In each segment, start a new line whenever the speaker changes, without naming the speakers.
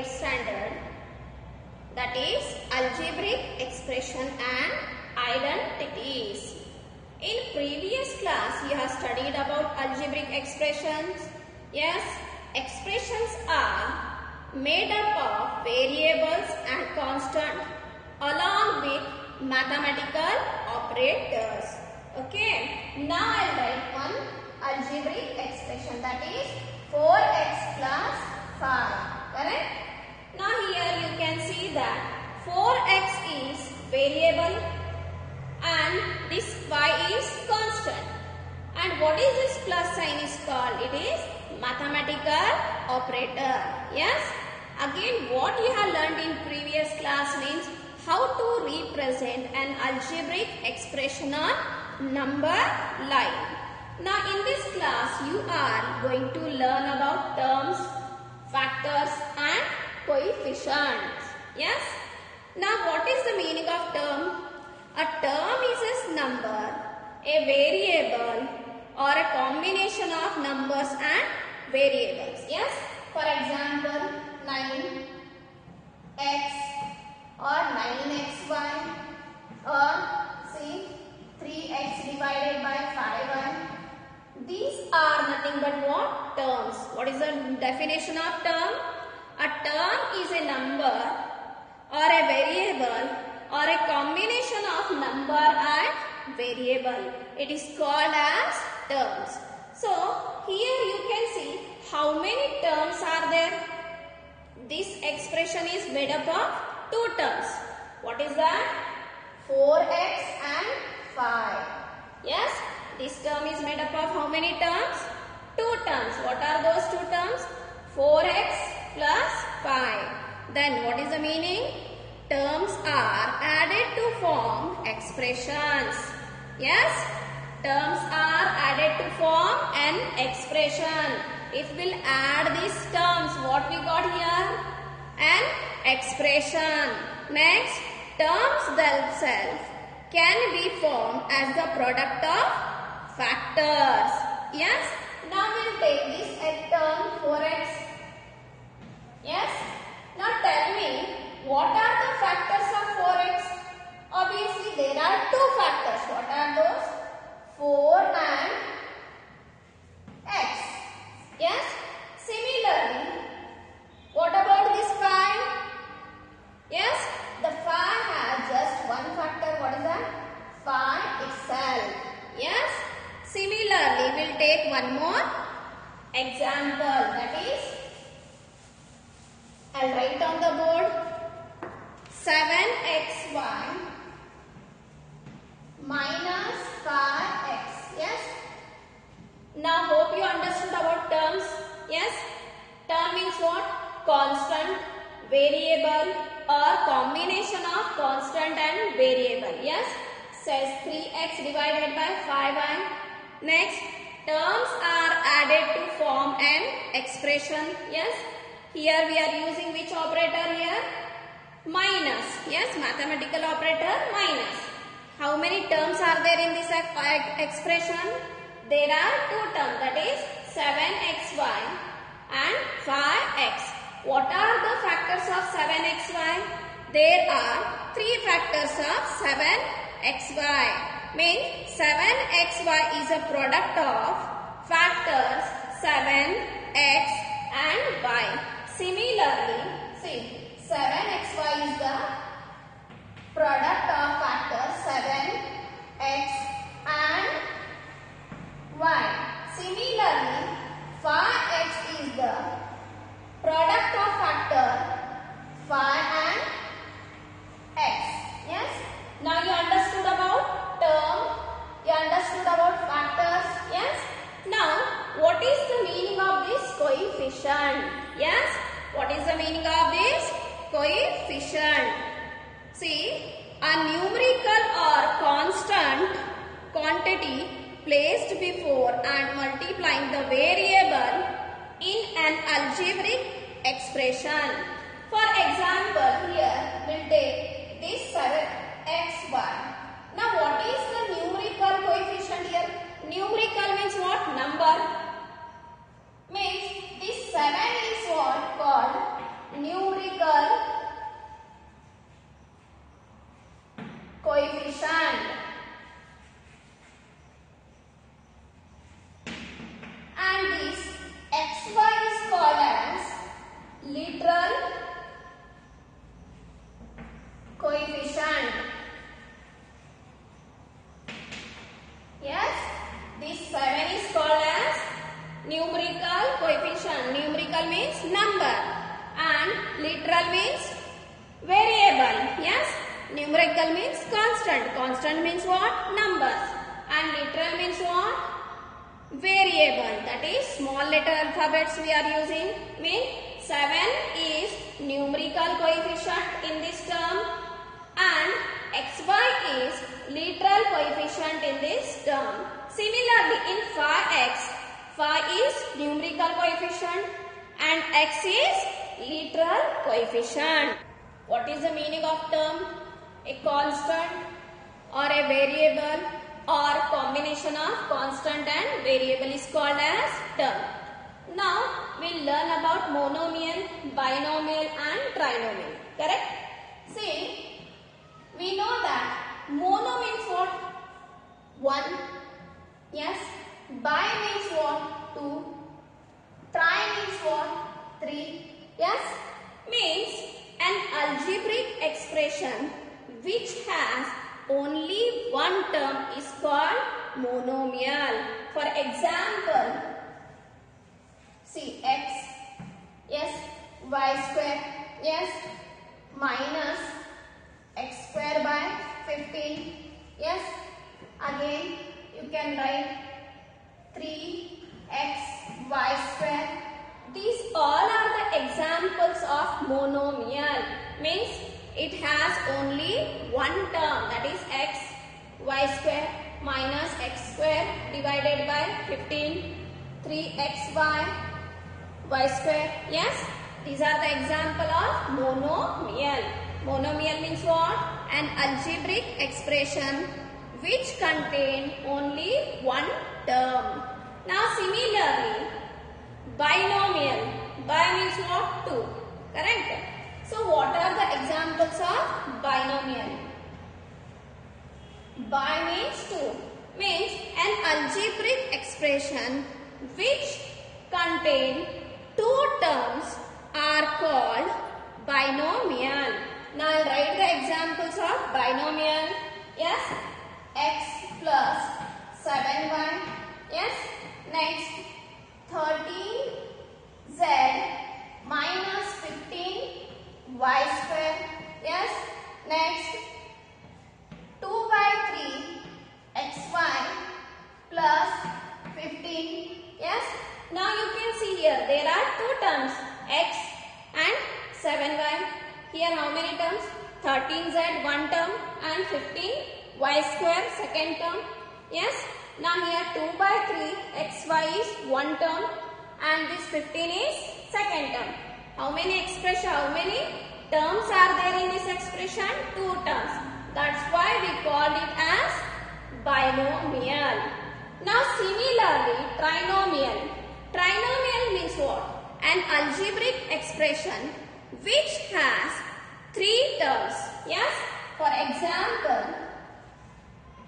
8th standard, that is algebraic expression and identities. In previous class you have studied about algebraic expressions. Yes, expressions are made up of variables and constant along with mathematical operators. Okay, now I will write one algebraic expression, that is 4x plus 5. Correct? Now here you can see that 4x is variable and this y is constant. And what is this plus sign is called? It is mathematical operator. Yes? Again, what you have learned in previous class means how to represent an algebraic expression on number line. Now in this class you are going to learn about terms, factors and coefficients. Yes? Now what is the meaning of term? A term is a number, a variable or a combination of numbers and variables. Yes? For example, 9x or 9xy or see 3x divided by 5y. These are nothing but what? Terms. What is the definition of term? A term is a number or a variable or a combination of number and variable. It is called as terms. So, here you can see how many terms are there. This expression is made up of two terms. What is that? 4x and 5. Yes, this term is made up of how many terms? Two terms. What are those two terms? 4x plus 5. Then what is the meaning? Terms are added to form expressions. Yes, terms are added to form an expression. If we'll add these terms, what we got here? An expression. Next, terms themselves can be formed as the product of factors. Yes, now we'll take this term 4x. Yes, now tell me, what are the factors of 4x? Obviously, there are two factors. What are those? 4 and x. Yes. Similarly, what about this 5? Yes, the 5 has just one factor. What is that? 5 itself. Yes. Similarly, we'll take one more example. That is, I'll write on the board 7xy minus 5x. Yes. Now hope you understood about terms. Yes. Term means what? Constant, variable or combination of constant and variable. Yes. Says 3x divided by 5y. Next, terms are added to form an expression. Yes. Here we are using which operator here? Minus. Yes, mathematical operator minus. How many terms are there in this expression? There are two terms, that is 7xy and 5x. What are the factors of 7xy? There are three factors of 7xy. Means 7xy is a product of factors 7x and y. Similarly, see, 7xy is the product of factors 7x and y. Similarly, 5x is the product of factor 5 and x. Yes. Now you understood about term. You understood about factors. Yes. Now, what is the meaning of this coefficient? Yes. What is the meaning of this coefficient? See, a numerical or constant quantity placed before and multiplying the variable in an algebraic expression. For example, here we'll take this 7xy. Now what is the numerical coefficient here? Numerical means what? Number. Means this 7 is what called numerical numerical coefficient. Numerical means number and literal means variable. Yes, numerical means constant. Constant means what? Numbers. And literal means what? Variable. That is small letter alphabets we are using. Means 7 is numerical coefficient in this term and xy is literal coefficient in this term. Similarly, in phi x, phi is numerical coefficient and x is literal coefficient. What is the meaning of term? A constant or a variable or combination of constant and variable is called as term. Now we'll learn about monomial, binomial and trinomial. Correct? See, we know that mono means what? 1. Yes. Bi means what? 2. Tri means what? 3. Yes. Means an algebraic expression which has only one term is called monomial. For example, see x, yes, y square, yes, minus x square by 15, yes, again you can write 3x y square. These all are the examples of monomial. Means it has only one term, that is x, y square minus x square divided by 15, 3xy, y square. Yes, these are the example of monomial. Monomial means what? An algebraic expression which contain only one term. Now similarly, binomial. Bi means what? 2. Correct? So what are the examples of binomial? Bi means 2. Means an algebraic expression which contain two terms are called binomial. Now I'll write the examples of binomial. Yes. X plus 7y. Yes. Next 13z minus 15 y square. Yes. Next 2 by 3 xy plus 15. Yes. Now you can see here there are two terms x and 7y. Here how many terms? 13z one term and 15 y square second term. Yes. Now here 2 by 3 xy is one term and this 15 is second term. How many expression? How many terms are there in this expression? Two terms. That's why we call it as binomial. Now similarly, trinomial. Trinomial means what? An algebraic expression which has three terms. Yes. For example,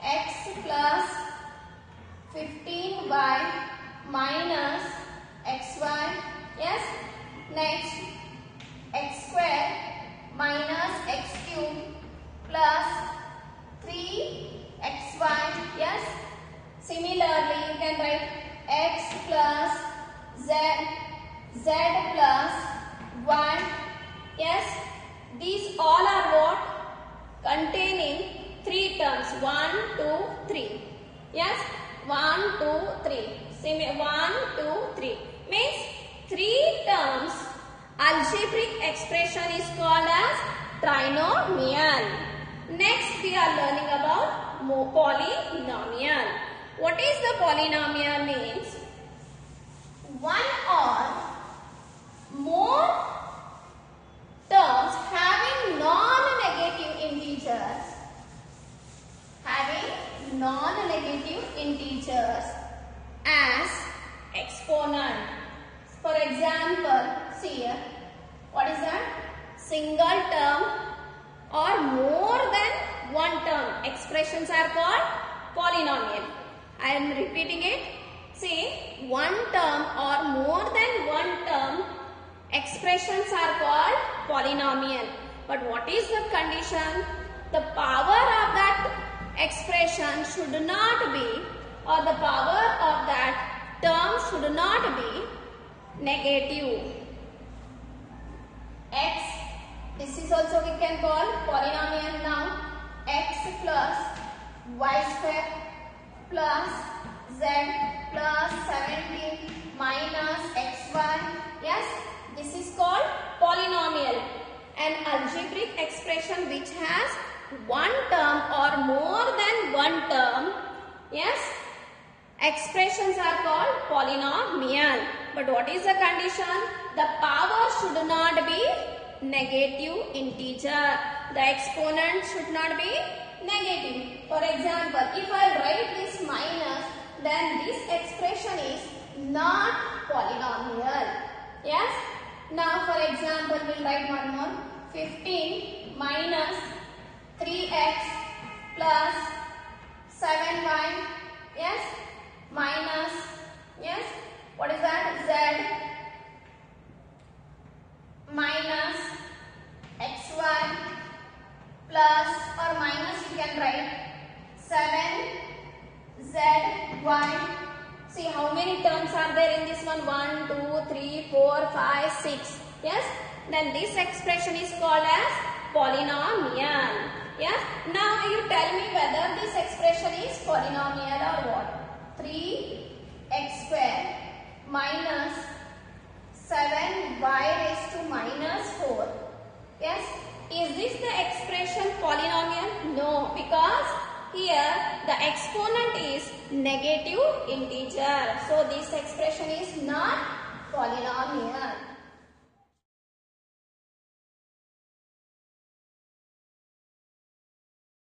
x plus 15y minus xy. Yes. Next, x square minus x cube plus 3xy. Yes. Similarly, you can write x plus z, z plus 1. Yes. These all are what? Containing three terms. 1, 2, 3. Yes. 1, 2, 3. 1, 2, 3. Means three terms algebraic expression is called as trinomial. Next we are learning about polynomial. What is the polynomial means? One or more terms having non-negative integers. Having non-negative integers as exponent. For example, see here, what is that? Single term or more than one term expressions are called polynomial. I am repeating it. See, one term or more than one term expressions are called polynomial. But what is the condition? The power of that expression should not be, or the power of that term should not negative. X, this is also we can call polynomial now. X plus y square plus z plus 17 minus xy. Yes, this is called polynomial. An algebraic expression which has one term or more than one term. Yes, expressions are called polynomial. But what is the condition? The power should not be negative integer. The exponent should not be negative. For example, if I write this minus, then this expression is not polynomial. Yes? Now for example, we'll write one more. 15 minus 3x plus 7y. Yes? Minus, yes, what is that? Z minus xy plus or minus you can write 7zy. See how many terms are there in this one? 1, 2, 3, 4, 5, 6. Yes? Then this expression is called as polynomial. Yes? Now you tell me whether this expression is polynomial or what? 3x square minus 7y raised to minus 4. Yes? Is this the expression polynomial? No, because here the exponent is negative integer. So this expression is not polynomial.